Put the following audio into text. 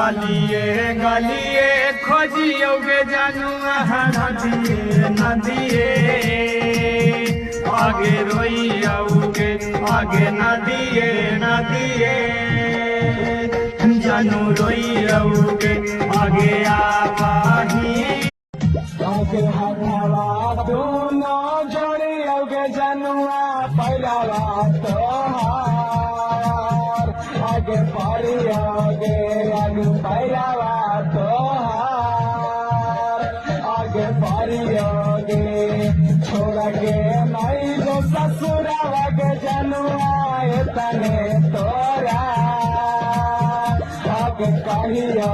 गलिए गलिए खोजियोगे जनुआ नदिए नदिए आगे रोइयोगे आगे नदिए नदिए जानू रोइयोगे आगे आवाही आगे हवा दोनों जोड़ियोगे जनुआ पहला तोहार आगे पड़ियोगे आगे पहला तोहार आगे पड़ियोगे छोड़ के नहीं जो ससुरावा के जनुआ तने तोरा आगे कहियो